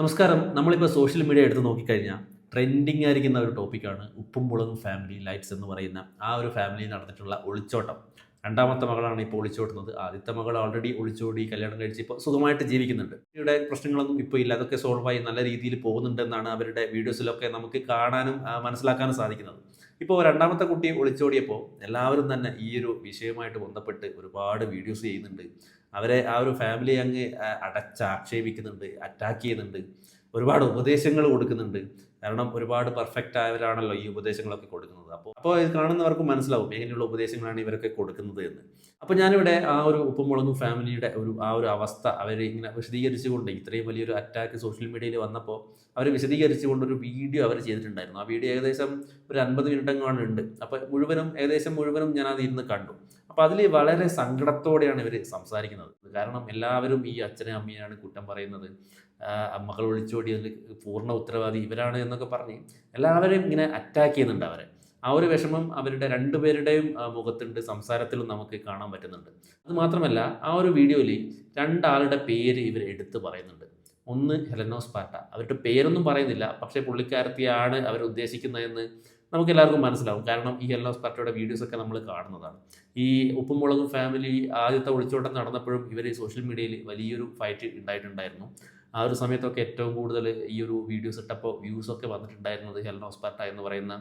നമസ്കാരം. നമ്മളിപ്പോൾ social media എടുത്ത് നോക്കിക്കഴിഞ്ഞാൽ ട്രെൻഡിങ് ആയിരിക്കുന്ന ഒരു ടോപ്പിക്കാണ് ഉപ്പും മുളകും ഫാമിലി ലൈറ്റ്സ് എന്ന് പറയുന്ന ആ ഒരു ഫാമിലിയിൽ നടന്നിട്ടുള്ള ഒളിച്ചോട്ടം. രണ്ടാമത്തെ മകളാണ് ഇപ്പോൾ ഒളിച്ചോടുന്നത്. ആദ്യത്തെ മകൾ ഓൾറെഡി ഒളിച്ചോടി കല്യാണം കഴിച്ച് ഇപ്പോൾ സുഖമായിട്ട് ജീവിക്കുന്നുണ്ട്. ഇവിടെ പ്രശ്നങ്ങളൊന്നും ഇപ്പോൾ ഇല്ല. അതൊക്കെ സോൾവായി നല്ല രീതിയിൽ പോകുന്നുണ്ടെന്നാണ് അവരുടെ വീഡിയോസിലൊക്കെ നമുക്ക് കാണാനും മനസ്സിലാക്കാനും സാധിക്കുന്നത്. ഇപ്പോൾ രണ്ടാമത്തെ കുട്ടി ഒളിച്ചോടിയപ്പോൾ എല്ലാവരും തന്നെ ഈ ഒരു വിഷയവുമായിട്ട് ബന്ധപ്പെട്ട് ഒരുപാട് വീഡിയോസ് ചെയ്യുന്നുണ്ട്. അവരെ ആ ഒരു ഫാമിലി അങ്ങ് അടച്ചാക്ഷേപിക്കുന്നുണ്ട്, അറ്റാക്ക് ചെയ്യുന്നുണ്ട്. ഒരുപാട് ഉപദേശങ്ങൾ കൊടുക്കുന്നുണ്ട്. കാരണം ഒരുപാട് പെർഫെക്റ്റ് ആയവരാണല്ലോ ഈ ഉപദേശങ്ങളൊക്കെ കൊടുക്കുന്നത്. അപ്പോൾ ഇത് കാണുന്നവർക്ക് മനസ്സിലാവും എങ്ങനെയുള്ള ഉപദേശങ്ങളാണ് ഇവരൊക്കെ കൊടുക്കുന്നത് എന്ന്. അപ്പോൾ ഞാനിവിടെ ആ ഒരു ഉപ്പും മുളകും ഫാമിലിയുടെ ആ ഒരു അവസ്ഥ അവർ ഇങ്ങനെ വിശദീകരിച്ചുകൊണ്ട് ഇത്രയും വലിയൊരു അറ്റാക്ക് സോഷ്യൽ മീഡിയയിൽ വന്നപ്പോൾ അവർ വിശദീകരിച്ചുകൊണ്ട് ഒരു വീഡിയോ അവർ ചെയ്തിട്ടുണ്ടായിരുന്നു. ആ വീഡിയോ ഏകദേശം ഒരു 50 മിനിറ്റെങ്ങാണ്ട് ഉണ്ട്. അപ്പോൾ ഏകദേശം മുഴുവനും ഞാൻ അത് ഇരുന്ന് കണ്ടു. അപ്പോൾ അതിൽ വളരെ സങ്കടത്തോടെയാണ് ഇവർ സംസാരിക്കുന്നത്. കാരണം എല്ലാവരും ഈ അച്ഛനെയും അമ്മയാണ് കുറ്റം പറയുന്നത്. മകൾ ഒളിച്ചോടിയതിൽ പൂർണ്ണ ഉത്തരവാദി ഇവരാണ് എന്നൊക്കെ പറഞ്ഞ് എല്ലാവരെയും ഇങ്ങനെ അറ്റാക്ക് ചെയ്യുന്നുണ്ട് അവരെ. ആ ഒരു വിഷമം അവരുടെ രണ്ടുപേരുടെയും മുഖത്തുണ്ട്, സംസാരത്തിലും നമുക്ക് കാണാൻ പറ്റുന്നുണ്ട്. അത് മാത്രമല്ല ആ ഒരു വീഡിയോയിൽ രണ്ടാളുടെ പേര് ഇവർ എടുത്ത് പറയുന്നുണ്ട്. ഒന്ന് ഹെലനോസ് പാട്ട. അവരുടെ പേരൊന്നും പറയുന്നില്ല, പക്ഷേ പുള്ളിക്കാരത്തിയാണ് അവർ ഉദ്ദേശിക്കുന്നതെന്ന് നമുക്ക് എല്ലാവർക്കും മനസ്സിലാവും. കാരണം ഈ ഹെലനോസ് പാട്ടയുടെ വീഡിയോസൊക്കെ നമ്മൾ കാണുന്നതാണ്. ഈ ഉപ്പും മുളകും ഫാമിലി ആദ്യത്തെ ഒളിച്ചോട്ടം നടന്നപ്പോഴും ഇവർ സോഷ്യൽ മീഡിയയിൽ വലിയൊരു ഫൈറ്റ് ഉണ്ടായിട്ടുണ്ടായിരുന്നു. ആ ഒരു സമയത്തൊക്കെ ഏറ്റവും കൂടുതൽ ഈ ഒരു വീഡിയോസ് ഇട്ടപ്പോൾ വ്യൂസൊക്കെ വന്നിട്ടുണ്ടായിരുന്നത് ഹെലനോസ് പാട്ട എന്ന് പറയുന്ന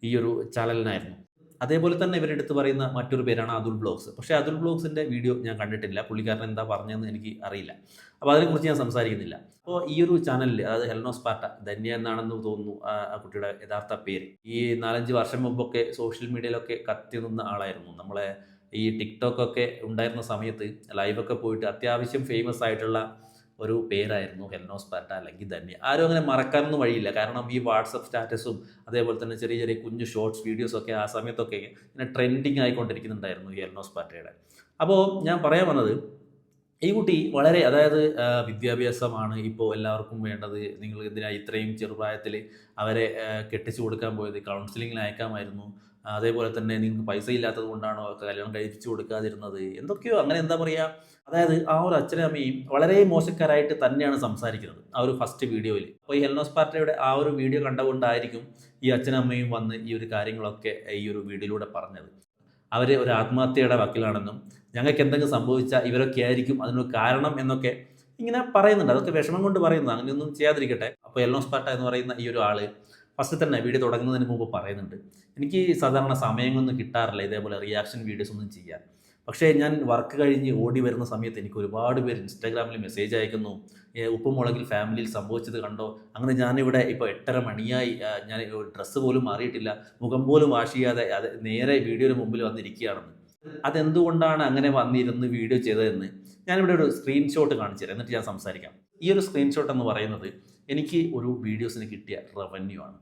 ഈ ഒരു ചാനലിനായിരുന്നു. അതേപോലെ തന്നെ ഇവരെടുത്ത് പറയുന്ന മറ്റൊരു പേരാണ് അതുൽ ബ്ലോഗ്സ്. പക്ഷേ അതുൽ ബ്ലോഗ്സിൻ്റെ വീഡിയോ ഞാൻ കണ്ടിട്ടില്ല. പുള്ളിക്കാരൻ എന്താ പറഞ്ഞതെന്ന് എനിക്ക് അറിയില്ല. അപ്പോൾ അതിനെക്കുറിച്ച് ഞാൻ സംസാരിക്കുന്നില്ല. അപ്പോൾ ഈ ഒരു ചാനലിൽ, അതായത് ഹെലനോസ് പാട്ട, ധന്യ എന്നാണെന്ന് തോന്നുന്നു ആ കുട്ടിയുടെ യഥാർത്ഥ പേര്. ഈ 4-5 വർഷം മുമ്പൊക്കെ സോഷ്യൽ മീഡിയയിലൊക്കെ കത്തി നിന്ന ആളായിരുന്നു. നമ്മളെ ഈ ടിക്ടോക്കൊക്കെ ഉണ്ടായിരുന്ന സമയത്ത് ലൈവൊക്കെ പോയിട്ട് അത്യാവശ്യം ഫേമസ് ആയിട്ടുള്ള ഒരു പേരായിരുന്നു ഹെലനോസ് പാട്ട അല്ലെങ്കിൽ ധന്യ. ആരും അങ്ങനെ മറക്കാനൊന്നും വഴിയില്ല. കാരണം ഈ വാട്സപ്പ് സ്റ്റാറ്റസും അതേപോലെ തന്നെ ചെറിയ ചെറിയ കുഞ്ഞു ഷോർട്സ് വീഡിയോസൊക്കെ ആ സമയത്തൊക്കെ ഇങ്ങനെ ട്രെൻഡിങ് ആയിക്കൊണ്ടിരിക്കുന്നുണ്ടായിരുന്നു ഈ ഹെലനോസ് പാട്ടയുടെ. അപ്പോൾ ഞാൻ പറയാൻ വന്നത്, ഈ കുട്ടി വളരെ, അതായത് വിദ്യാഭ്യാസമാണ് ഇപ്പോൾ എല്ലാവർക്കും വേണ്ടത്. നിങ്ങൾ എന്തിനാ ഇത്രയും ചെറുപ്രായത്തിൽ അവരെ കെട്ടിച്ചു കൊടുക്കാൻ പോയത്? കൗൺസിലിങ്ങിന് അയക്കാമായിരുന്നു. അതേപോലെ തന്നെ നിങ്ങൾക്ക് പൈസ ഇല്ലാത്തത് കൊണ്ടാണോ കല്യാണം കഴിപ്പിച്ചു കൊടുക്കാതിരുന്നത്? എന്തൊക്കെയോ അങ്ങനെ, എന്താ പറയുക, അതായത് ആ ഒരു അച്ഛനും അമ്മയും വളരെ മോശക്കാരായിട്ട് തന്നെയാണ് സംസാരിക്കുന്നത് ആ ഒരു ഫസ്റ്റ് വീഡിയോയിൽ. അപ്പോൾ ഈ ഹെലനോസ് പാർട്ടിയുടെ ആ ഒരു വീഡിയോ കണ്ടുകൊണ്ടായിരിക്കും ഈ അച്ഛനും അമ്മയും വന്ന് ഈ ഒരു കാര്യങ്ങളൊക്കെ ഈ ഒരു വീഡിയോയിലൂടെ പറഞ്ഞത്. അവർ ഒരു ആത്മഹത്യയുടെ വക്കിലാണെന്നും ഞങ്ങൾക്ക് എന്തെങ്കിലും സംഭവിച്ചാൽ ഇവരൊക്കെ ആയിരിക്കും അതിനൊരു കാരണം എന്നൊക്കെ ഇങ്ങനെ പറയുന്നുണ്ട്. അതൊക്കെ വിഷമം കൊണ്ട് പറയുന്നത്, അങ്ങനെയൊന്നും ചെയ്യാതിരിക്കട്ടെ. അപ്പോൾ ഹെലനോസ് പാട്ട എന്ന് പറയുന്ന ഈ ഒരു ആൾ ഫസ്റ്റ് തന്നെ വീഡിയോ തുടങ്ങുന്നതിന് മുമ്പ് പറയുന്നുണ്ട്, എനിക്ക് സാധാരണ സമയമൊന്നും കിട്ടാറില്ല ഇതേപോലെ റിയാക്ഷൻ വീഡിയോസ് ഒന്നും ചെയ്യാൻ. പക്ഷേ ഞാൻ വർക്ക് കഴിഞ്ഞ് ഓടി വരുന്ന സമയത്ത് എനിക്ക് ഒരുപാട് പേര് ഇൻസ്റ്റാഗ്രാമിൽ മെസ്സേജ് അയക്കുന്നു, ഉപ്പും മുളകിൽ ഫാമിലിയിൽ സംഭവിച്ചത് കണ്ടോ, അങ്ങനെ ഞാനിവിടെ ഇപ്പോൾ 8:30 മണിയായി, ഞാൻ ഡ്രസ്സ് പോലും മാറിയിട്ടില്ല, മുഖം പോലും വാഷ് ചെയ്യാതെ അത് നേരെ വീഡിയോയുടെ മുമ്പിൽ വന്നിരിക്കുകയാണെന്ന്. അതെന്തുകൊണ്ടാണ് അങ്ങനെ വന്നിരുന്ന് വീഡിയോ ചെയ്തതെന്ന് ഞാനിവിടെ ഒരു സ്ക്രീൻഷോട്ട് കാണിച്ചു തരാം, എന്നിട്ട് ഞാൻ സംസാരിക്കാം. ഈ ഒരു സ്ക്രീൻഷോട്ട് എന്ന് പറയുന്നത് എനിക്ക് ഒരു വീഡിയോസിന് കിട്ടിയ റവന്യൂ ആണ്.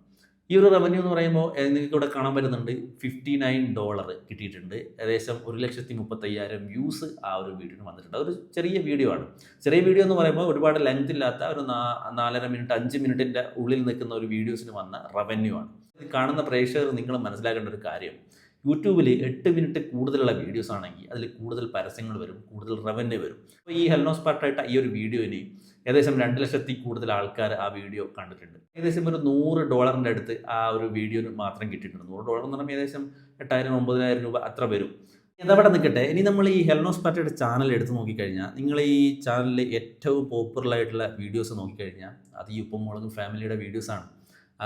ഈ ഒരു റവന്യൂ എന്ന് പറയുമ്പോൾ നിങ്ങൾക്ക് ഇവിടെ കാണാൻ പറ്റുന്നുണ്ട്, $59 കിട്ടിയിട്ടുണ്ട്. ഏകദേശം 1,35,000 വ്യൂസ് ആ ഒരു വീഡിയോന് വന്നിട്ടുണ്ട്. അതൊരു ചെറിയ വീഡിയോ ആണ്. ചെറിയ വീഡിയോ എന്ന് പറയുമ്പോൾ ഒരുപാട് ലെങ്ത് ഇല്ലാത്ത ഒരു 4.5 മിനിറ്റ് 5 മിനിറ്റിൻ്റെ ഉള്ളിൽ നിൽക്കുന്ന ഒരു വീഡിയോസിന് വന്ന റവന്യൂ ആണ്. ഇത് കാണുന്ന പ്രേക്ഷകർ നിങ്ങൾ മനസ്സിലാക്കേണ്ട ഒരു കാര്യം, യൂട്യൂബിൽ 8 മിനിറ്റ് കൂടുതലുള്ള വീഡിയോസ് ആണെങ്കിൽ അതിൽ കൂടുതൽ പരസ്യങ്ങൾ വരും, കൂടുതൽ റവന്യൂ വരും. അപ്പോൾ ഈ ഹെലനോസ് പാർട്ടായിട്ട് ഈ ഒരു വീഡിയോന് ഏകദേശം 2 ലക്ഷത്തിൽ കൂടുതൽ ആൾക്കാർ ആ വീഡിയോ കണ്ടിട്ടുണ്ട്. ഏകദേശം ഒരു $100 അടുത്ത് ആ ഒരു വീഡിയോന് മാത്രം കിട്ടിയിട്ടുണ്ട്. $100 എന്ന് പറയുമ്പോൾ ഏകദേശം 8,000-9,000 രൂപ അത്ര വരും. ഇതവിടെ നിൽക്കട്ടെ. ഇനി നമ്മൾ ഈ ഹെലനോസ് പാർട്ടിയുടെ ചാനൽ എടുത്ത് നോക്കിക്കഴിഞ്ഞാൽ, നിങ്ങൾ ഈ ചാനലിൽ ഏറ്റവും പോപ്പുലറായിട്ടുള്ള വീഡിയോസ് നോക്കിക്കഴിഞ്ഞാൽ അത് ഈ ഉപ്പും മുളകും ഫാമിലിയുടെ വീഡിയോസാണ്.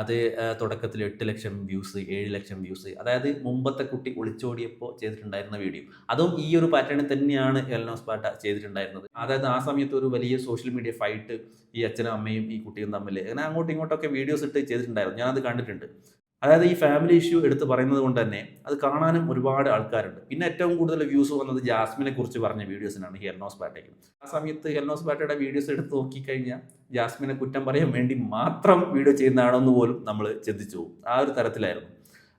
അത് തുടക്കത്തിൽ 8 ലക്ഷം വ്യൂസ്, 7 ലക്ഷം വ്യൂസ്, അതായത് മുമ്പത്തെ കുട്ടി ഒളിച്ചോടിയപ്പോൾ ചെയ്തിട്ടുണ്ടായിരുന്ന വീഡിയോ. അതും ഈ ഒരു പാറ്റേണിൽ തന്നെയാണ് ഹെലനോസ് പാട്ട ചെയ്തിട്ടുണ്ടായിരുന്നത്. അതായത് ആ സമയത്ത് ഒരു വലിയ സോഷ്യൽ മീഡിയ ഫൈറ്റ് ഈ അച്ഛനും അമ്മയും ഈ കുട്ടിയും തമ്മിൽ അങ്ങനെ അങ്ങോട്ടും ഇങ്ങോട്ടൊക്കെ വീഡിയോസ് ഇട്ട് ചെയ്തിട്ടുണ്ടായിരുന്നു. ഞാനത് കണ്ടിട്ടുണ്ട്. അതായത് ഈ ഫാമിലി ഇഷ്യൂ എടുത്ത് പറയുന്നത് കൊണ്ട് തന്നെ അത് കാണാനും ഒരുപാട് ആൾക്കാരുണ്ട്. പിന്നെ ഏറ്റവും കൂടുതൽ വ്യൂസ് വന്നത് ജാസ്മിനെ കുറിച്ച് പറഞ്ഞ വീഡിയോസിനാണ്, ഹെലനോസ് പാട്ടയ്ക്ക്. ആ സമയത്ത് ഹെലനോസ് പാട്ടയുടെ വീഡിയോസ് എടുത്ത് നോക്കിക്കഴിഞ്ഞാൽ ജാസ്മിനെ കുറ്റം പറയാൻ വേണ്ടി മാത്രം വീഡിയോ ചെയ്യുന്നതാണോ എന്ന് പോലും നമ്മൾ ചിന്തിച്ചു പോകും. ആ ഒരു തരത്തിലായിരുന്നു.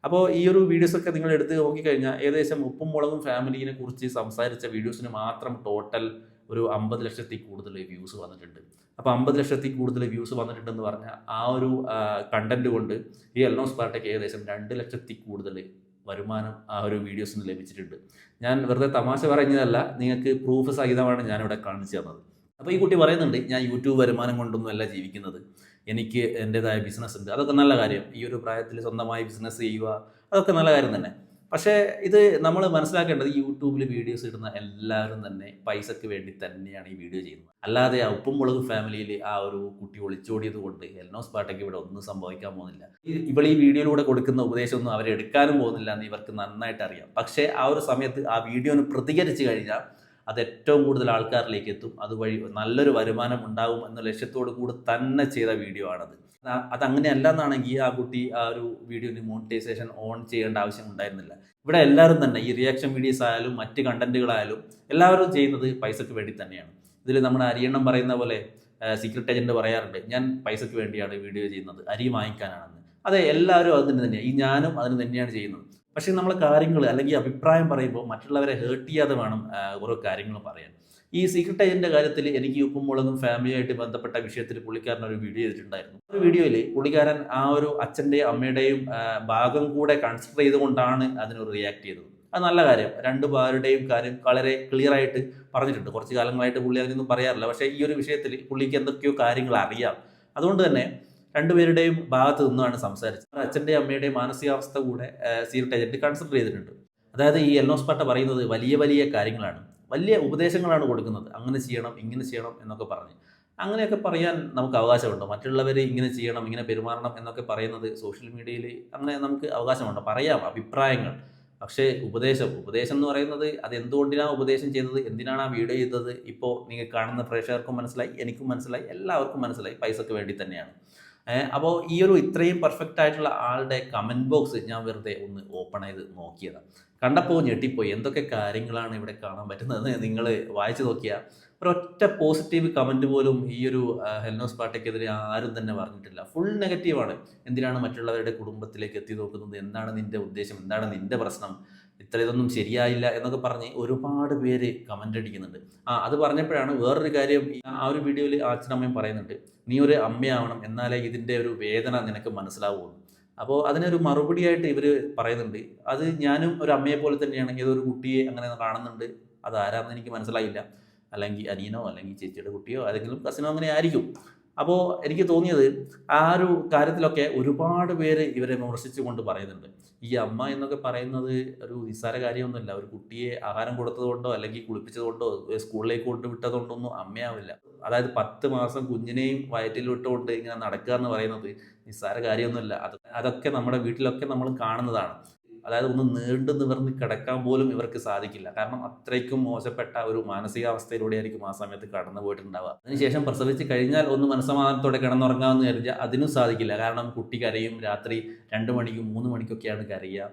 അപ്പോൾ ഈ ഒരു വീഡിയോസൊക്കെ നിങ്ങൾ എടുത്ത് നോക്കിക്കഴിഞ്ഞാൽ ഏകദേശം ഉപ്പും മുളകും ഫാമിലിനെ കുറിച്ച് സംസാരിച്ച വീഡിയോസിന് മാത്രം ടോട്ടൽ ഒരു 50 ലക്ഷത്തിൽ കൂടുതൽ വ്യൂസ് വന്നിട്ടുണ്ട്. അപ്പോൾ 50 ലക്ഷത്തിൽ കൂടുതൽ വ്യൂസ് വന്നിട്ടുണ്ടെന്ന് പറഞ്ഞാൽ ആ ഒരു കണ്ടന്റ് കൊണ്ട് ഈ ഹെലനോസ് പാർട്ടിക്ക് ഏകദേശം 2 ലക്ഷത്തിൽ കൂടുതൽ വരുമാനം ആ ഒരു വീഡിയോസിന് ലഭിച്ചിട്ടുണ്ട്. ഞാൻ വെറുതെ തമാശ പറഞ്ഞതല്ല, നിങ്ങൾക്ക് പ്രൂഫ് സഹിതമാണ് ഞാനിവിടെ കാണിച്ചു തന്നത്. അപ്പോൾ ഈ കുട്ടി പറയുന്നുണ്ട്, ഞാൻ യൂട്യൂബ് വരുമാനം കൊണ്ടൊന്നുമല്ല ജീവിക്കുന്നത്, എനിക്ക് എൻ്റേതായ ബിസിനസ് ഉണ്ട്. അതൊക്കെ നല്ല കാര്യം, ഈ ഒരു പ്രായത്തിൽ സ്വന്തമായി ബിസിനസ് ചെയ്യുക അതൊക്കെ നല്ല കാര്യം തന്നെ. പക്ഷേ ഇത് നമ്മൾ മനസ്സിലാക്കേണ്ടത്, ഈ യൂട്യൂബിൽ വീഡിയോസ് ഇടുന്ന എല്ലാവരും തന്നെ പൈസക്ക് വേണ്ടി തന്നെയാണ് ഈ വീഡിയോ ചെയ്യുന്നത്. അല്ലാതെ ആ ഉപ്പും മുളകും ഫാമിലിയിൽ ആ ഒരു കുട്ടി ഒളിച്ചോടിയത് കൊണ്ട് എൽനോസ് പാട്ടയ്ക്ക് ഇവിടെ ഒന്നും സംഭവിക്കാൻ പോകുന്നില്ല. ഇവൾ ഈ വീഡിയോയിലൂടെ കൊടുക്കുന്ന ഉപദേശമൊന്നും അവരെടുക്കാനും പോകുന്നില്ല എന്ന് ഇവർക്ക് നന്നായിട്ട് അറിയാം. പക്ഷേ ആ ഒരു സമയത്ത് ആ വീഡിയോന് പ്രതികരിച്ച് കഴിഞ്ഞാൽ അത് ഏറ്റവും കൂടുതൽ ആൾക്കാരിലേക്ക് എത്തും, അതുവഴി നല്ലൊരു വരുമാനം ഉണ്ടാകും എന്ന ലക്ഷ്യത്തോടു കൂടി തന്നെ ചെയ്ത വീഡിയോ ആണത്. അതങ്ങനെ അല്ല എന്നാണെങ്കിൽ ആ കുട്ടി ആ ഒരു വീഡിയോന് മോണിറ്റൈസേഷൻ ഓൺ ചെയ്യേണ്ട ആവശ്യം ഉണ്ടായിരുന്നില്ല. ഇവിടെ എല്ലാവരും തന്നെ ഈ റിയാക്ഷൻ വീഡിയോസ് ആയാലും മറ്റ് കണ്ടന്റുകളായാലും എല്ലാവരും ചെയ്യുന്നത് പൈസക്ക് വേണ്ടി തന്നെയാണ്. ഇതിൽ നമ്മുടെ അരിയണ്ണം പറയുന്ന പോലെ സീക്രട്ട് ഏജന്റ് പറയാറുണ്ട്, ഞാൻ പൈസക്ക് വേണ്ടിയാണ് വീഡിയോ ചെയ്യുന്നത്, അരി വാങ്ങിക്കാനാണെന്ന്. അതെ, എല്ലാവരും അതിന് തന്നെയാണ്, ഈ ഞാനും അതിന് തന്നെയാണ് ചെയ്യുന്നത്. പക്ഷേ നമ്മൾ കാര്യങ്ങൾ അല്ലെങ്കിൽ അഭിപ്രായം പറയുമ്പോൾ മറ്റുള്ളവരെ ഹേർട്ട് ചെയ്യാതെ വേണം ഓരോ കാര്യങ്ങൾ പറയാൻ. ഈ സീക്രട്ട് ഏജന്റിന്റെ കാര്യത്തിൽ എനിക്ക് ഉപ്പും മുളകും ഫാമിലിയായിട്ട് ബന്ധപ്പെട്ട വിഷയത്തിൽ പുള്ളിക്കാരൻ ഒരു വീഡിയോ ചെയ്തിട്ടുണ്ടായിരുന്നു. ഒരു വീഡിയോയിൽ പുള്ളിക്കാരൻ ആ ഒരു അച്ഛൻ്റെയും അമ്മയുടെയും ഭാഗം കൂടെ കൺസിഡർ ചെയ്തുകൊണ്ടാണ് അതിനൊരു റിയാക്ട് ചെയ്തത്. അത് നല്ല കാര്യം, രണ്ടുപേരുടെയും കാര്യം വളരെ ക്ലിയർ ആയിട്ട് പറഞ്ഞിട്ടുണ്ട്. കുറച്ച് കാലങ്ങളായിട്ട് പുള്ളി അതിനൊന്നും പറയാറില്ല, പക്ഷേ ഈ ഒരു വിഷയത്തിൽ പുള്ളിക്ക് എന്തൊക്കെയോ കാര്യങ്ങൾ അറിയാം. അതുകൊണ്ട് തന്നെ രണ്ടുപേരുടെയും ഭാഗത്ത് നിന്നാണ് സംസാരിച്ചത്. അച്ഛൻ്റെയും അമ്മയുടെയും മാനസികാവസ്ഥ കൂടെ സീക്രട്ട് ഏജന്റ് കൺസിഡർ ചെയ്തിട്ടുണ്ട്. അതായത് ഈ എൽനോസ് പാട്ട പറയുന്നത് വലിയ വലിയ കാര്യങ്ങളാണ്, വലിയ ഉപദേശങ്ങളാണ് കൊടുക്കുന്നത്, അങ്ങനെ ചെയ്യണം ഇങ്ങനെ ചെയ്യണം എന്നൊക്കെ പറഞ്ഞ്. അങ്ങനെയൊക്കെ പറയാൻ നമുക്ക് അവകാശമുണ്ടോ? മറ്റുള്ളവർ ഇങ്ങനെ ചെയ്യണം ഇങ്ങനെ പെരുമാറണം എന്നൊക്കെ പറയുന്നത് സോഷ്യൽ മീഡിയയിൽ അങ്ങനെ നമുക്ക് അവകാശമുണ്ടോ? പറയാം അഭിപ്രായങ്ങൾ. പക്ഷേ ഉപദേശം എന്ന് പറയുന്നത് അത് എന്തുകൊണ്ടിനാണ് ഉപദേശം ചെയ്തത്, എന്തിനാണ് ആ വീഡിയോ ചെയ്തത്, ഇപ്പോൾ നിങ്ങൾ കാണുന്ന പ്രേക്ഷകർക്കും മനസ്സിലായി, എനിക്കും മനസ്സിലായി, എല്ലാവർക്കും മനസ്സിലായി, പൈസക്ക് വേണ്ടി തന്നെയാണ്. അപ്പോൾ ഈ ഒരു ഇത്രയും പെർഫെക്റ്റ് ആയിട്ടുള്ള ആളുടെ കമൻറ്റ് ബോക്സ് ഞാൻ വെറുതെ ഒന്ന് ഓപ്പൺ ചെയ്ത് നോക്കിയതാണ്. കണ്ടപ്പോൾ ഞെട്ടിപ്പോയി, എന്തൊക്കെ കാര്യങ്ങളാണ് ഇവിടെ കാണാൻ പറ്റുന്നതെന്ന് നിങ്ങൾ വായിച്ചു നോക്കിയാൽ ഒരൊറ്റ പോസിറ്റീവ് കമൻറ്റ് പോലും ഈ ഒരു എൽനോസ് പാട്ടയ്ക്കെതിരെ ആരും തന്നെ പറഞ്ഞിട്ടില്ല. ഫുൾ നെഗറ്റീവാണ്. എന്തിനാണ് മറ്റുള്ളവരുടെ കുടുംബത്തിലേക്ക് എത്തി നോക്കുന്നത്, എന്താണ് നിൻ്റെ ഉദ്ദേശം, എന്താണ് നിൻ്റെ പ്രശ്നം, ഇതൊന്നും ശരിയായില്ല എന്നൊക്കെ പറഞ്ഞ് ഒരുപാട് പേര് കമൻ്റ് അടിക്കുന്നുണ്ട്. അത് പറഞ്ഞപ്പോഴാണ് വേറൊരു കാര്യം ആ ഒരു വീഡിയോയിൽ അച്ഛനമ്മയും പറയുന്നുണ്ട്, നീ ഒരു അമ്മയാവണം എന്നാലേ ഇതിൻ്റെ ഒരു വേദന നിനക്ക് മനസ്സിലാവുള്ളൂ. അപ്പോൾ അതിനൊരു മറുപടിയായിട്ട് ഇവർ പറയുന്നുണ്ട്, അത് ഞാനും ഒരു അമ്മയെ പോലെ തന്നെയാണ്, ഏതൊരു കുട്ടിയെ അങ്ങനെ കാണുന്നുണ്ട്, അത് ആരാണെന്ന് എനിക്ക് മനസ്സിലായില്ല, അല്ലെങ്കിൽ അനിയനോ അല്ലെങ്കിൽ ചേച്ചിയുടെ കുട്ടിയോ ഏതെങ്കിലും കസിനോ അങ്ങനെ ആയിരിക്കും. അപ്പോൾ എനിക്ക് തോന്നിയത് ആ ഒരു കാര്യത്തിലൊക്കെ ഒരുപാട് പേര് ഇവരെ വിമർശിച്ചുകൊണ്ട് പറയുന്നുണ്ട്. ഈ അമ്മ എന്നൊക്കെ പറയുന്നത് ഒരു നിസ്സാര കാര്യമൊന്നുമില്ല. ഒരു കുട്ടിയെ ആഹാരം കൊടുത്തതുകൊണ്ടോ അല്ലെങ്കിൽ കുളിപ്പിച്ചതുകൊണ്ടോ സ്കൂളിലേക്ക് കൊണ്ടുവിട്ടതുകൊണ്ടോ ഒന്നും അമ്മയാവില്ല. അതായത് 10 മാസം കുഞ്ഞിനെയും വയറ്റിൽ വിട്ടുകൊണ്ട് ഇങ്ങനെ നടക്കുക എന്ന് പറയുന്നത് നിസ്സാര കാര്യമൊന്നുമില്ല. അതൊക്കെ നമ്മുടെ വീട്ടിലൊക്കെ നമ്മൾ കാണുന്നതാണ്. അതായത് ഒന്ന് നീണ്ടു നിവർന്ന് കിടക്കാൻ പോലും ഇവർക്ക് സാധിക്കില്ല. കാരണം അത്രയ്ക്കും മോശപ്പെട്ട ഒരു മാനസികാവസ്ഥയിലൂടെ ആയിരിക്കും ആ സമയത്ത് കടന്നു പോയിട്ടുണ്ടാവുക. അതിനുശേഷം പ്രസവിച്ച് കഴിഞ്ഞാൽ ഒന്ന് മനസ്സമാധാനത്തോടെ കിടന്നുറങ്ങാമെന്ന് കരുതിയാൽ അതിനും സാധിക്കില്ല. കാരണം കുട്ടി കരയും, രാത്രി 2 മണിക്കും 3 മണിക്കൊക്കെയാണ് കരയുക.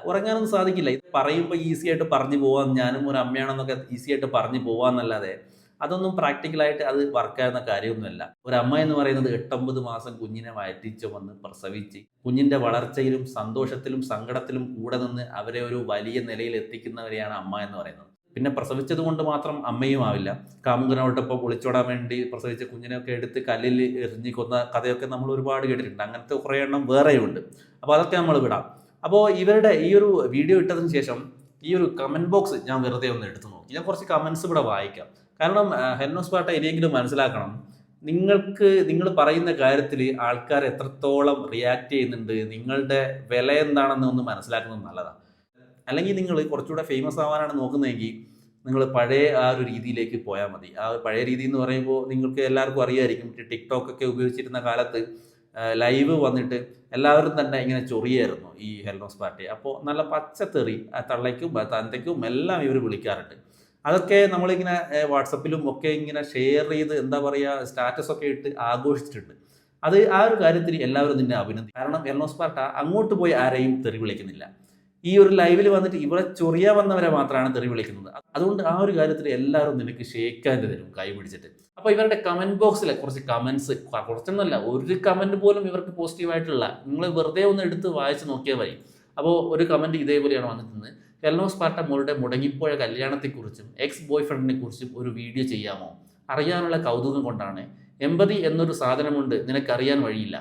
ഉറങ്ങാനൊന്നും സാധിക്കില്ല. ഇത് പറയുമ്പോൾ ഈസി ആയിട്ട് പറഞ്ഞു പോവാം, ഞാനും ഒരു അമ്മയാണെന്നൊക്കെ ഈസി ആയിട്ട് പറഞ്ഞു പോവാന്നല്ലാതെ അതൊന്നും പ്രാക്ടിക്കലായിട്ട് അത് വർക്കാകുന്ന കാര്യമൊന്നുമല്ല. ഒരമ്മ എന്ന് പറയുന്നത് 8-9 മാസം കുഞ്ഞിനെ വയറ്റി ചുമന്ന് പ്രസവിച്ച് കുഞ്ഞിൻ്റെ വളർച്ചയിലും സന്തോഷത്തിലും സങ്കടത്തിലും കൂടെ നിന്ന് അവരെ ഒരു വലിയ നിലയിൽ എത്തിക്കുന്നവരെയാണ് അമ്മ എന്ന് പറയുന്നത്. പിന്നെ പ്രസവിച്ചത് കൊണ്ട് മാത്രം അമ്മയും ആവില്ല. കാമുകനോടൊപ്പം ഒളിച്ചോടാൻ വേണ്ടി പ്രസവിച്ച കുഞ്ഞിനെയൊക്കെ എടുത്ത് കല്ലിൽ എറിഞ്ഞ് കൊന്ന കഥയൊക്കെ നമ്മൾ ഒരുപാട് കേട്ടിട്ടുണ്ട്. അങ്ങനത്തെ കുറേ എണ്ണം വേറെയുണ്ട്. അപ്പോൾ അതൊക്കെ നമ്മൾ വിടാം. അപ്പോൾ ഇവരുടെ ഈ ഒരു വീഡിയോ ഇട്ടതിന് ശേഷം ഈ ഒരു കമൻറ്റ് ബോക്സ് ഞാൻ വെറുതെ ഒന്ന് എടുത്തു നോക്കി. ഞാൻ കുറച്ച് കമൻറ്റ്സ് ഇവിടെ വായിക്കാം. കാരണം എൽനോസ് പാട്ട ഇനിയെങ്കിലും മനസ്സിലാക്കണം, നിങ്ങൾ പറയുന്ന കാര്യത്തിൽ ആൾക്കാർ എത്രത്തോളം റിയാക്ട് ചെയ്യുന്നുണ്ട്, നിങ്ങളുടെ വില എന്താണെന്ന് ഒന്ന് മനസ്സിലാക്കുന്നത് നല്ലതാണ്. അല്ലെങ്കിൽ നിങ്ങൾ കുറച്ചുകൂടെ ഫേമസ് ആവാനാണ് നോക്കുന്നതെങ്കിൽ നിങ്ങൾ പഴയ ആ ഒരു രീതിയിലേക്ക് പോയാൽ മതി. ആ പഴയ രീതി എന്ന് പറയുമ്പോൾ നിങ്ങൾക്ക് എല്ലാവർക്കും അറിയായിരിക്കും, ടിക്ടോക്കൊക്കെ ഉപയോഗിച്ചിരുന്ന കാലത്ത് ലൈവ് വന്നിട്ട് എല്ലാവരും തന്നെ ഇങ്ങനെ ചൊറിയായിരുന്നു ഈ എൽനോസ് പാട്ടയെ. അപ്പോൾ നല്ല പച്ചത്തെറി തള്ളയ്ക്കും തന്തയ്ക്കും എല്ലാം ഇവർ വിളിക്കാറുണ്ട്. അതൊക്കെ നമ്മളിങ്ങനെ വാട്സപ്പിലും ഒക്കെ ഇങ്ങനെ ഷെയർ ചെയ്ത് എന്താ പറയുക, സ്റ്റാറ്റസൊക്കെ ഇട്ട് ആഘോഷിച്ചിട്ടുണ്ട്. അത് ആ ഒരു കാര്യത്തിൽ എല്ലാവരും നിന്നെ അഭിനന്ദിക്കും. കാരണം എൽനോസ് പാട്ട അങ്ങോട്ട് പോയി ആരെയും തെറി വിളിക്കുന്നില്ല. ഈ ഒരു ലൈവിൽ വന്നിട്ട് ഇവിടെ ചൊറിയാൻ വന്നവരെ മാത്രമാണ് തെറി വിളിക്കുന്നത്. അതുകൊണ്ട് ആ ഒരു കാര്യത്തിൽ എല്ലാവരും നിനക്ക് ഷേക്കാൻ്റെ തരും കൈ പിടിച്ചിട്ട്. അപ്പോൾ ഇവരുടെ കമൻറ്റ് ബോക്സിൽ കുറച്ച് കമൻറ്റ്സ്, കുറച്ചൊന്നുമല്ല ഒരു കമൻറ്റ് പോലും ഇവർക്ക് പോസിറ്റീവായിട്ടുള്ള, നിങ്ങൾ വെറുതെ ഒന്ന് എടുത്ത് വായിച്ച് നോക്കിയാൽ മതി. അപ്പോൾ ഒരു കമൻറ്റ് ഇതേപോലെയാണ് വന്നിട്ടുണ്ട്, എൽനോസ് പാട്ട മോളുടെ മുടങ്ങിപ്പോയ കല്യാണത്തെക്കുറിച്ചും എക്സ് ബോയ് ഫ്രണ്ടിനെ കുറിച്ചും ഒരു വീഡിയോ ചെയ്യാമോ? അറിയാനുള്ള കൗതുകം കൊണ്ടാണ്. എമ്പതി എന്നൊരു സാധനമുണ്ട്, നിനക്കറിയാൻ വഴിയില്ല.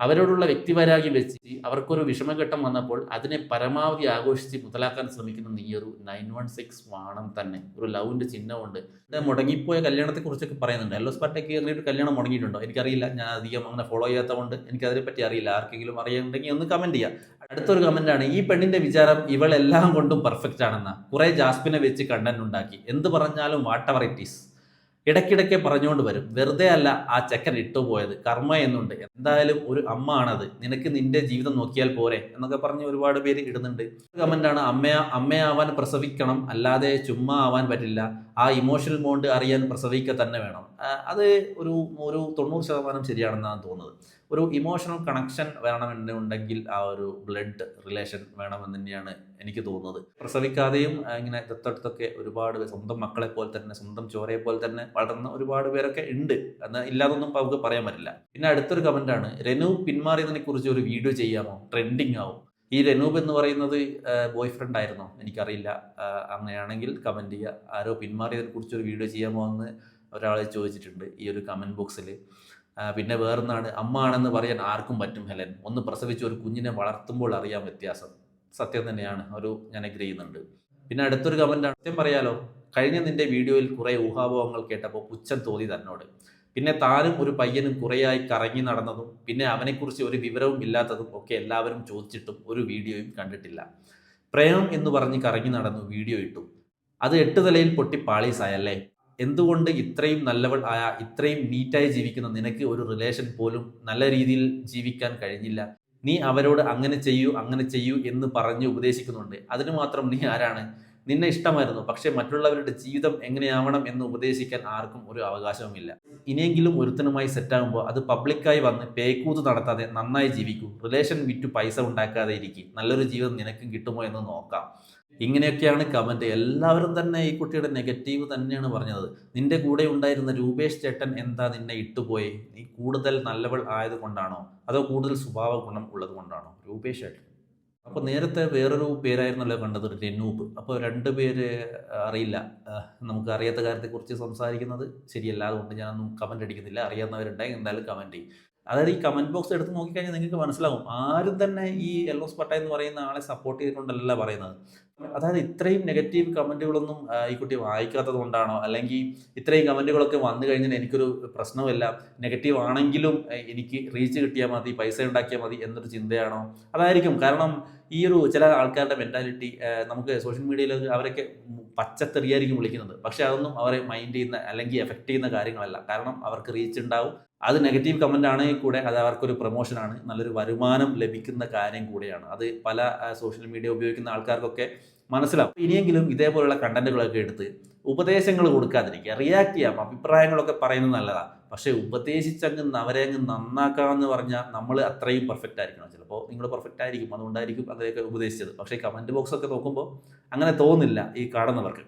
അവരോടുള്ള വ്യക്തിവൈരാഗ്യം വെച്ച് അവർക്കൊരു വിഷമഘട്ടം വന്നപ്പോൾ അതിനെ പരമാവധി ആഘോഷിച്ച് മുതലാക്കാൻ ശ്രമിക്കുന്ന നീ ഒരു 916 വാണം തന്നെ. ഒരു ലവിൻ്റെ ചിഹ്നമുണ്ട്. മുടങ്ങിപ്പോയ കല്യാണത്തെക്കുറിച്ചൊക്കെ പറയുന്നുണ്ട്. എല്ലോസ് പാട്ടയ്ക്ക് ഒരു കല്യാണം മുടങ്ങിയിട്ടുണ്ടോ? എനിക്കറിയില്ല. ഞാൻ അധികം അങ്ങനെ ഫോളോ ചെയ്യാത്തതുകൊണ്ട് എനിക്കതിനെപ്പറ്റി അറിയില്ല. ആർക്കെങ്കിലും അറിയുന്നുണ്ടെങ്കിൽ ഒന്ന് കമൻറ്റ് ചെയ്യാം. അടുത്തൊരു കമൻറ്റാണ്, ഈ പെണ്ണിൻ്റെ വിചാരം ഇവളെല്ലാം കൊണ്ടും പെർഫെക്റ്റ് ആണെന്ന. കുറേ ജാസ്മിനെ വെച്ച് കണ്ടന്റ് ഉണ്ടാക്കി. എന്ത് പറഞ്ഞാലും വാട്ട് എവർ ഇറ്റ് ഈസ്. ഇടയ്ക്കിടയ്ക്ക് പറഞ്ഞുകൊണ്ട് വരും. വെറുതെ അല്ല ആ ചെക്കൻ ഇട്ടുപോയത്, കർമ്മ എന്നുണ്ട്. എന്തായാലും ഒരു അമ്മ ആണത്, നിനക്ക് നിന്റെ ജീവിതം നോക്കിയാൽ പോരെ എന്നൊക്കെ പറഞ്ഞ് ഒരുപാട് പേര് ഇടുന്നുണ്ട്. കമന്റാണ്, അമ്മയാവാൻ പ്രസവിക്കണം, അല്ലാതെ ചുമ്മാ ആവാൻ പറ്റില്ല. ആ ഇമോഷണൽ ബോണ്ട് അറിയാൻ പ്രസവിക്കുക തന്നെ വേണം. അത് ഒരു 90% ശരിയാണെന്നാണ് തോന്നുന്നത്. ഒരു ഇമോഷണൽ കണക്ഷൻ വേണമെന്നുണ്ടെങ്കിൽ ആ ഒരു ബ്ലഡ് റിലേഷൻ വേണമെന്ന് തന്നെയാണ് എനിക്ക് തോന്നുന്നത്. പ്രസവിക്കാതെയും ഇങ്ങനെ ദത്തെടുത്തൊക്കെ ഒരുപാട് സ്വന്തം മക്കളെ പോലെ തന്നെ, സ്വന്തം ചോരയെ പോലെ തന്നെ വളർന്ന ഒരുപാട് പേരൊക്കെ ഉണ്ട്. എന്നാൽ ഇല്ലാതൊന്നും നമുക്ക് പറയാൻ പറ്റില്ല. പിന്നെ അടുത്തൊരു കമന്റാണ്, രനൂപ് പിന്മാറിയതിനെ കുറിച്ച് ഒരു വീഡിയോ ചെയ്യാമോ, ട്രെൻഡിങ് ആവും. ഈ രനൂപ് എന്ന് പറയുന്നത് ബോയ് ഫ്രണ്ട് ആയിരുന്നോ? എനിക്കറിയില്ല. അങ്ങനെയാണെങ്കിൽ കമൻറ്റ് ചെയ്യുക. ആരോ പിന്മാറിയതിനെ കുറിച്ച് ഒരു വീഡിയോ ചെയ്യാമോ എന്ന് ഒരാൾ ചോദിച്ചിട്ടുണ്ട് ഈ ഒരു കമൻറ്റ് ബോക്സിൽ. പിന്നെ വേറൊന്നാണ്, അമ്മ ആണെന്ന് പറയാൻ ആർക്കും പറ്റും ഹെലൻ, ഒന്ന് പ്രസവിച്ച് ഒരു കുഞ്ഞിനെ വളർത്തുമ്പോൾ അറിയാൻ വ്യത്യാസം. സത്യം തന്നെയാണ്, ഞാൻ എഗ്രി ചെയ്യുന്നുണ്ട്. പിന്നെ അടുത്തൊരു കമൻറ്റാണ്, സത്യം പറയാലോ, കഴിഞ്ഞ നിന്റെ വീഡിയോയിൽ കുറേ ഊഹാപോഹങ്ങൾ കേട്ടപ്പോൾ പുച്ഛം തോന്നി തന്നോട്. പിന്നെ താനും ഒരു പയ്യനും കുറേയായി കറങ്ങി നടന്നതും പിന്നെ അവനെക്കുറിച്ച് ഒരു വിവരവും ഇല്ലാത്തതും ഒക്കെ എല്ലാവരും ചോദിച്ചിട്ടും ഒരു വീഡിയോയും കണ്ടിട്ടില്ല. പ്രേമം എന്ന് പറഞ്ഞ് കറങ്ങി നടന്നു വീഡിയോ ഇട്ടു. അത് 8 തലയിൽ പൊട്ടി പാളീസായല്ലേ. എന്തുകൊണ്ട് ഇത്രയും നല്ലവൾ ആയ, ഇത്രയും നീറ്റായി ജീവിക്കുന്ന നിനക്ക് ഒരു റിലേഷൻ പോലും നല്ല രീതിയിൽ ജീവിക്കാൻ കഴിഞ്ഞില്ല? നീ അവരോട് അങ്ങനെ ചെയ്യൂ എന്ന് പറഞ്ഞ് ഉപദേശിക്കുന്നുണ്ട്. അതിന് മാത്രം നീ ആരാണ്? നിന്നെ ഇഷ്ടമായിരുന്നു, പക്ഷേ മറ്റുള്ളവരുടെ ജീവിതം എങ്ങനെയാവണം എന്ന് ഉപദേശിക്കാൻ ആർക്കും ഒരു അവകാശവുമില്ല. ഇനിയെങ്കിലും ഒരുത്തനുമായി സെറ്റാകുമ്പോൾ അത് പബ്ലിക്കായി വന്ന് പേക്കൂത്ത് നടത്താതെ നന്നായി ജീവിക്കൂ. റിലേഷൻ വിറ്റ് പൈസ ഉണ്ടാക്കാതെ ഇരിക്കും. നല്ലൊരു ജീവിതം നിനക്കും കിട്ടുമോ എന്ന് നോക്കാം. ഇങ്ങനെയൊക്കെയാണ് കമൻറ്റ്. എല്ലാവരും തന്നെ ഈ കുട്ടിയുടെ നെഗറ്റീവ് തന്നെയാണ് പറഞ്ഞത്. നിന്റെ കൂടെ ഉണ്ടായിരുന്ന രൂപേഷ് ചേട്ടൻ എന്താ നിന്നെ ഇട്ടുപോയി? നീ കൂടുതൽ നല്ലവൾ ആയതുകൊണ്ടാണോ, അതോ കൂടുതൽ സ്വഭാവ ഗുണം ഉള്ളത് കൊണ്ടാണോ? രൂപേഷ് ചേട്ടൻ. അപ്പോൾ നേരത്തെ വേറൊരു പേരായിരുന്നല്ലോ കണ്ടത്, രനൂപ്. അപ്പോൾ 2 പേര് അറിയില്ല. നമുക്ക് അറിയാത്ത കാര്യത്തെക്കുറിച്ച് സംസാരിക്കുന്നത് ശരിയല്ല. അതുകൊണ്ട് ഞാനൊന്നും കമൻ്റ് അടിക്കുന്നില്ല. അറിയാവുന്നവരുണ്ടെങ്കിൽ എന്തായാലും കമൻറ്റ് ചെയ്യും. അതായത് ഈ കമൻറ്റ് ബോക്സ് എടുത്ത് നോക്കിക്കഴിഞ്ഞാൽ നിങ്ങൾക്ക് മനസ്സിലാവും, ആരും തന്നെ ഈ എല്ലോസ് പട്ട എന്ന് പറയുന്ന ആളെ സപ്പോർട്ട് ചെയ്തുകൊണ്ടല്ല പറയുന്നത്. അതായത് ഇത്രയും നെഗറ്റീവ് കമൻറ്റുകളൊന്നും ഈ കുട്ടി വായിക്കാത്തത് കൊണ്ടാണോ, അല്ലെങ്കിൽ ഇത്രയും കമൻറ്റുകളൊക്കെ വന്നു കഴിഞ്ഞാൽ എനിക്കൊരു പ്രശ്നമില്ല, നെഗറ്റീവ് ആണെങ്കിലും എനിക്ക് റീച്ച് കിട്ടിയാൽ മതി, പൈസ ഉണ്ടാക്കിയാൽ മതി എന്നൊരു ചിന്തയാണോ? അതായിരിക്കും. കാരണം ഈ ഒരു ചില ആൾക്കാരുടെ മെൻറ്റാലിറ്റി, നമുക്ക് സോഷ്യൽ മീഡിയയിൽ അവരൊക്കെ പച്ചത്തെറിയായിരിക്കും വിളിക്കുന്നത്. പക്ഷേ അതൊന്നും അവരെ മൈൻഡ് ചെയ്യുന്ന അല്ലെങ്കിൽ എഫക്റ്റ് ചെയ്യുന്ന കാര്യങ്ങളല്ല. കാരണം അവർക്ക് റീച്ച് ഉണ്ടാവും. അത് നെഗറ്റീവ് കമൻ്റ് ആണെങ്കിൽ കൂടെ അത് അവർക്കൊരു പ്രൊമോഷനാണ്, നല്ലൊരു വരുമാനം ലഭിക്കുന്ന കാര്യം കൂടെയാണ്. അത് പല സോഷ്യൽ മീഡിയ ഉപയോഗിക്കുന്ന ആൾക്കാർക്കൊക്കെ മനസ്സിലാവും. ഇനിയെങ്കിലും ഇതേപോലുള്ള കണ്ടന്റുകളൊക്കെ എടുത്ത് ഉപദേശങ്ങൾ കൊടുക്കാതിരിക്കുക. റിയാക്ട് ചെയ്യാം, അഭിപ്രായങ്ങളൊക്കെ പറയുന്നത് നല്ലതാണ്. പക്ഷേ അവരെ അങ്ങ് നന്നാക്കാമെന്ന് പറഞ്ഞാൽ നമ്മൾ അത്രയും പെർഫെക്റ്റ് ആയിരിക്കണം. ചിലപ്പോൾ നിങ്ങൾ പെർഫെക്റ്റ് ആയിരിക്കും, അതുകൊണ്ടായിരിക്കും അങ്ങനെയൊക്കെ ഉപദേശിച്ചത്. പക്ഷേ കമൻറ്റ് ബോക്സൊക്കെ നോക്കുമ്പോൾ അങ്ങനെ തോന്നില്ല ഈ കാണുന്നവർക്ക്.